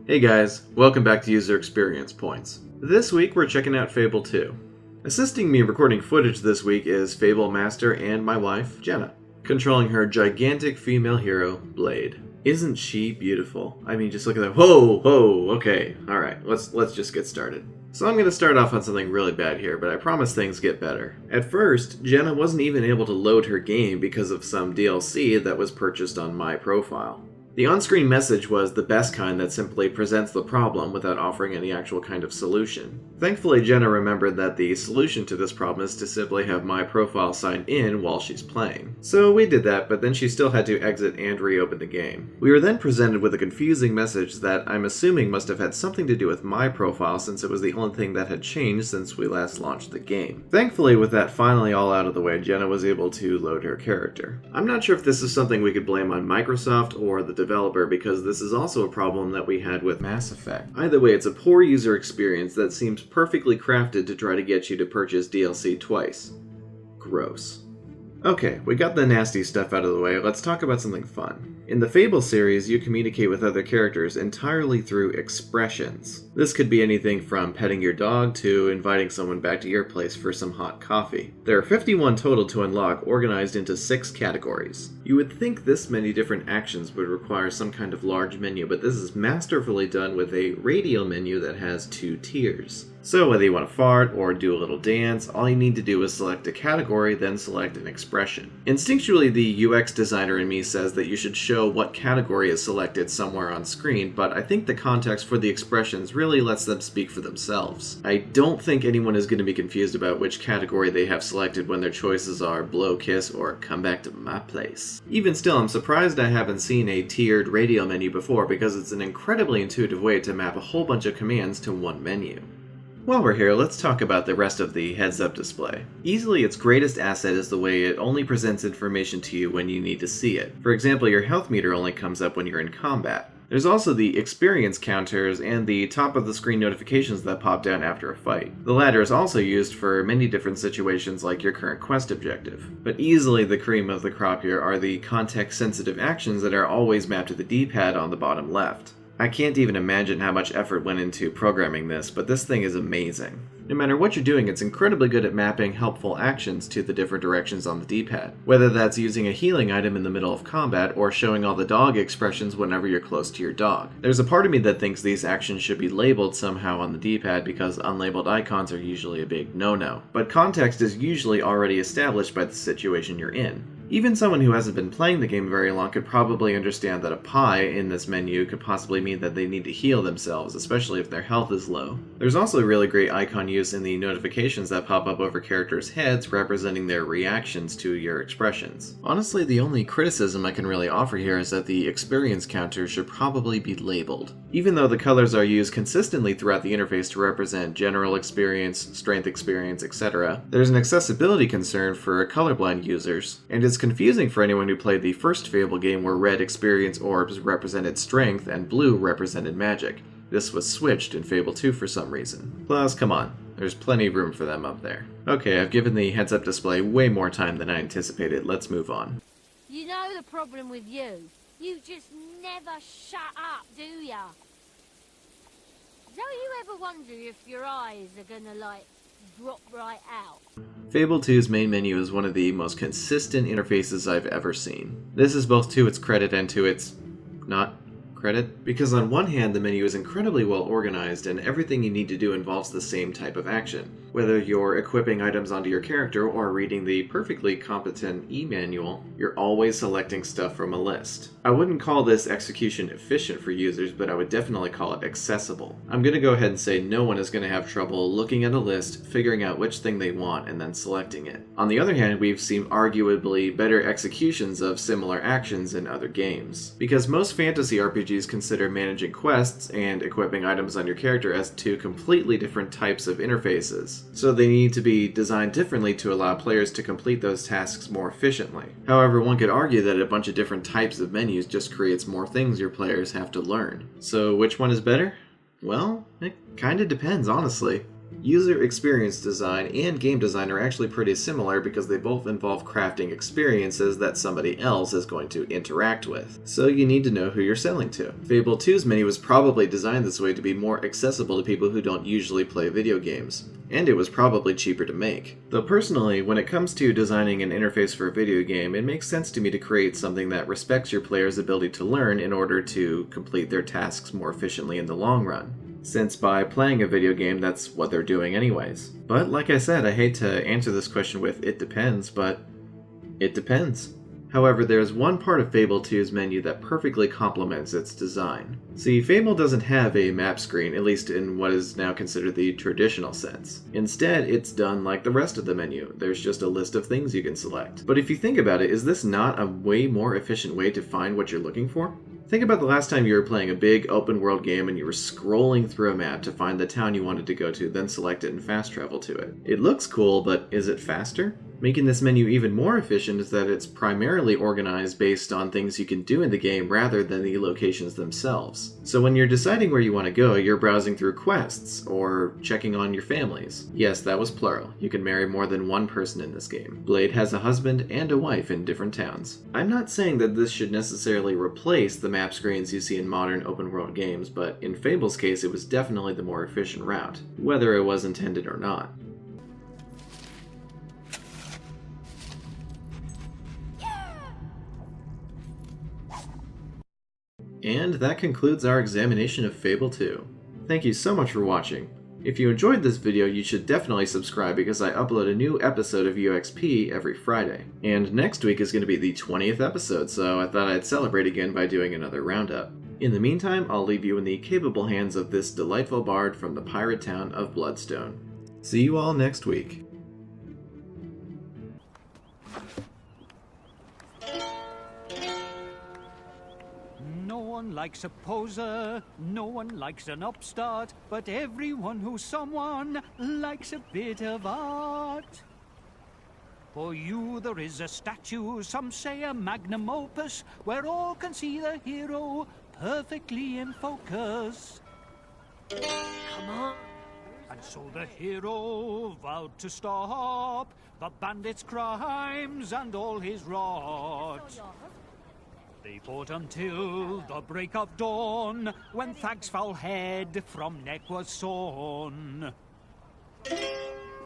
Hey guys, welcome back to User Experience Points. This week we're checking out Fable 2. Assisting me recording footage this week is Fable Master and my wife, Jenna, controlling her gigantic female hero, Blade. Isn't she beautiful? I mean, just look at that. Whoa, okay, alright, let's just get started. So I'm going to start off on something really bad here, but I promise things get better. At first, Jenna wasn't even able to load her game because of some DLC that was purchased on my profile. The on-screen message was the best kind that simply presents the problem without offering any actual kind of solution. Thankfully, Jenna remembered that the solution to this problem is to simply have my profile signed in while she's playing. So we did that, but then she still had to exit and reopen the game. We were then presented with a confusing message that I'm assuming must have had something to do with my profile since it was the only thing that had changed since we last launched the game. Thankfully, with that finally all out of the way, Jenna was able to load her character. I'm not sure if this is something we could blame on Microsoft or the developer, because this is also a problem that we had with Mass Effect. Either way, it's a poor user experience that seems perfectly crafted to try to get you to purchase DLC twice. Gross. Okay, we got the nasty stuff out of the way, let's talk about something fun. In the Fable series, you communicate with other characters entirely through expressions. This could be anything from petting your dog to inviting someone back to your place for some hot coffee. There are 51 total to unlock, organized into 6 categories. You would think this many different actions would require some kind of large menu, but this is masterfully done with a radial menu that has 2 tiers. So whether you want to fart or do a little dance, all you need to do is select a category, then select an expression. Instinctually, the UX designer in me says that you should show what category is selected somewhere on screen, but I think the context for the expressions really lets them speak for themselves. I don't think anyone is going to be confused about which category they have selected when their choices are blow kiss or come back to my place. Even still, I'm surprised I haven't seen a tiered radial menu before because it's an incredibly intuitive way to map a whole bunch of commands to one menu. While we're here, let's talk about the rest of the heads-up display. Easily its greatest asset is the way it only presents information to you when you need to see it. For example, your health meter only comes up when you're in combat. There's also the experience counters and the top-of-the-screen notifications that pop down after a fight. The latter is also used for many different situations like your current quest objective. But easily the cream of the crop here are the context-sensitive actions that are always mapped to the D-pad on the bottom left. I can't even imagine how much effort went into programming this, but this thing is amazing. No matter what you're doing, it's incredibly good at mapping helpful actions to the different directions on the D-pad, whether that's using a healing item in the middle of combat or showing all the dog expressions whenever you're close to your dog. There's a part of me that thinks these actions should be labeled somehow on the D-pad because unlabeled icons are usually a big no-no, but context is usually already established by the situation you're in. Even someone who hasn't been playing the game very long could probably understand that a pie in this menu could possibly mean that they need to heal themselves, especially if their health is low. There's also really great icon use in the notifications that pop up over characters' heads representing their reactions to your expressions. Honestly, the only criticism I can really offer here is that the experience counter should probably be labeled. Even though the colors are used consistently throughout the interface to represent general experience, strength experience, etc., there's an accessibility concern for colorblind users, and it's confusing for anyone who played the first Fable game where red experience orbs represented strength and blue represented magic. This was switched in Fable 2 for some reason. Plus, come on, there's plenty of room for them up there. Okay, I've given the heads-up display way more time than I anticipated, let's move on. You know the problem with you? You just never shut up, do ya? Don't you ever wonder if your eyes are gonna, drop right out? Fable 2's main menu is one of the most consistent interfaces I've ever seen. This is both to its credit and to its not credit, because on one hand the menu is incredibly well organized and everything you need to do involves the same type of action. Whether you're equipping items onto your character or reading the perfectly competent e-manual, you're always selecting stuff from a list. I wouldn't call this execution efficient for users, but I would definitely call it accessible. I'm going to go ahead and say no one is going to have trouble looking at a list, figuring out which thing they want, and then selecting it. On the other hand, we've seen arguably better executions of similar actions in other games. Because most fantasy RPGs consider managing quests and equipping items on your character as 2 completely different types of interfaces. So they need to be designed differently to allow players to complete those tasks more efficiently. However, one could argue that a bunch of different types of menus just creates more things your players have to learn. So which one is better? Well, it kinda depends, honestly. User experience design and game design are actually pretty similar because they both involve crafting experiences that somebody else is going to interact with. So you need to know who you're selling to. Fable 2's menu was probably designed this way to be more accessible to people who don't usually play video games. And it was probably cheaper to make. Though personally, when it comes to designing an interface for a video game, it makes sense to me to create something that respects your player's ability to learn in order to complete their tasks more efficiently in the long run. Since by playing a video game, that's what they're doing anyways. But like I said, I hate to answer this question with "it depends," but it depends. However, there's one part of Fable 2's menu that perfectly complements its design. See, Fable doesn't have a map screen, at least in what is now considered the traditional sense. Instead, it's done like the rest of the menu. There's just a list of things you can select. But if you think about it, is this not a way more efficient way to find what you're looking for? Think about the last time you were playing a big open world game and you were scrolling through a map to find the town you wanted to go to, then select it and fast travel to it. It looks cool, but is it faster? Making this menu even more efficient is that it's primarily organized based on things you can do in the game rather than the locations themselves. So when you're deciding where you want to go, you're browsing through quests, or checking on your families. Yes, that was plural. You can marry more than one person in this game. Blade has a husband and a wife in different towns. I'm not saying that this should necessarily replace the map screens you see in modern open world games, but in Fable's case it was definitely the more efficient route, whether it was intended or not. And that concludes our examination of Fable 2. Thank you so much for watching. If you enjoyed this video, you should definitely subscribe because I upload a new episode of UXP every Friday. And next week is going to be the 20th episode, so I thought I'd celebrate again by doing another roundup. In the meantime, I'll leave you in the capable hands of this delightful bard from the pirate town of Bloodstone. See you all next week. No one likes a poser, no one likes an upstart, but everyone who's someone likes a bit of art. For you there is a statue, some say a magnum opus, where all can see the hero perfectly in focus. Come on. And so the hero vowed to stop the bandit's crimes and all his rot. They fought until the break of dawn, when Thag's foul head from neck was sawn.